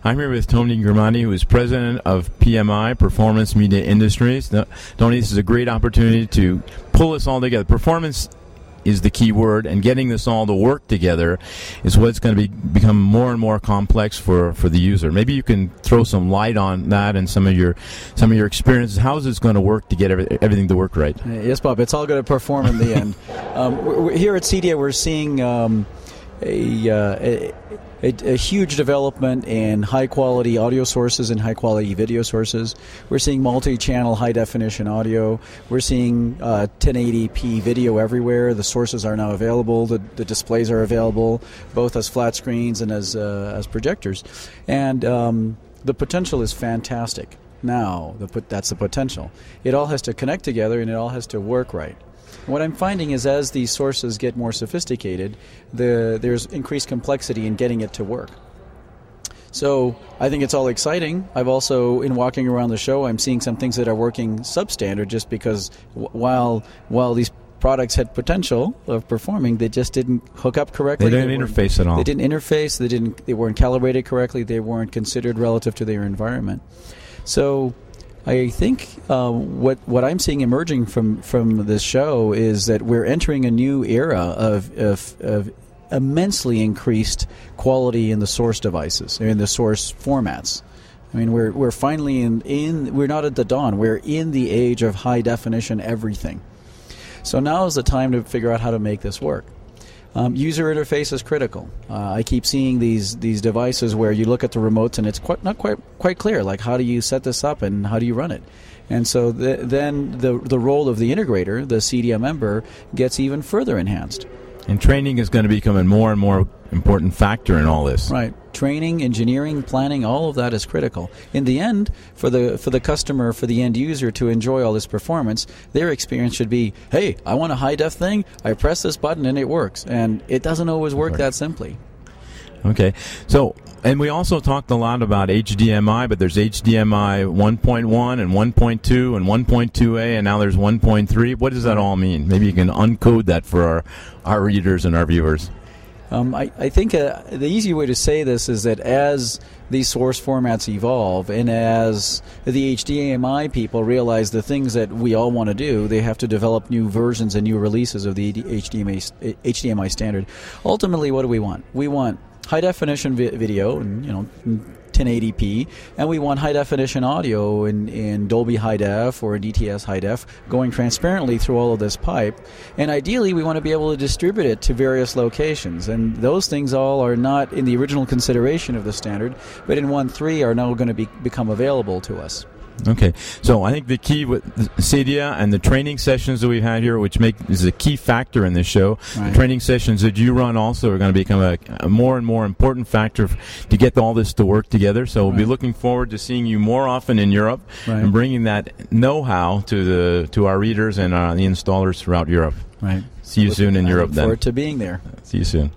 I'm here with Tony Grimani, who is president of PMI, Performance Media Industries. Now, Tony, this is a great opportunity to pull us all together. Performance is the key word, and getting this all to work together is what's going to become more and more complex for the user. Maybe you can throw some light on that and some of your experiences. How is this going to work to get everything to work right? Yes, Bob. It's all going to perform in the end. Here at CEDIA, we're seeing a huge development in high-quality audio sources and high-quality video sources. We're seeing multi-channel high-definition audio. We're seeing 1080p video everywhere. The sources are now available. The displays are available, both as flat screens and as projectors. And the potential is fantastic. Now, that's the potential. It all has to connect together, and it all has to work right. What I'm finding is as these sources get more sophisticated, there's increased complexity in getting it to work. So I think it's all exciting. I've also, in walking around the show, I'm seeing some things that are working substandard just because while these products had potential of performing, they just didn't hook up correctly. They didn't interface at all. They didn't interface. They weren't calibrated correctly. They weren't considered relative to their environment. So I think what I'm seeing emerging from this show is that we're entering a new era of immensely increased quality in the source devices, in the source formats. I mean, we're finally we're not at the dawn. We're in the age of high definition everything. So now is the time to figure out how to make this work. User interface is critical. I keep seeing these devices where you look at the remotes and it's not quite clear. Like, how do you set this up and how do you run it? And so then the role of the integrator, the CEDIA member, gets even further enhanced. And training is going to become a more and more important factor in all this. Right. Training, engineering, planning, all of that is critical. In the end, for the customer, for the end user to enjoy all this performance, their experience should be, hey, I want a high-def thing, I press this button and it works. And it doesn't always work that simply. Okay. So, and we also talked a lot about HDMI, but there's HDMI 1.1 and 1.2 and 1.2a, and now there's 1.3. What does that all mean? Maybe you can uncode that for our readers and our viewers. I think the easy way to say this is that as these source formats evolve and as the HDMI people realize the things that we all want to do, they have to develop new versions and new releases of the HDMI standard. Ultimately, what do we want? We want high-definition video, and 1080p, and we want high-definition audio in Dolby High Def or in DTS High Def going transparently through all of this pipe. And ideally, we want to be able to distribute it to various locations. And those things all are not in the original consideration of the standard, but in 1.3 are now going to become available to us. Okay, so I think the key with CEDIA and the training sessions that we've had here, which is a key factor in this show, right. The training sessions that you run also are going to become a more and more important factor to get all this to work together. So we'll be looking forward to seeing you more often in Europe and bringing that know-how to our readers and the installers throughout Europe. Right. See you soon in Europe then. Look forward to being there. See you soon.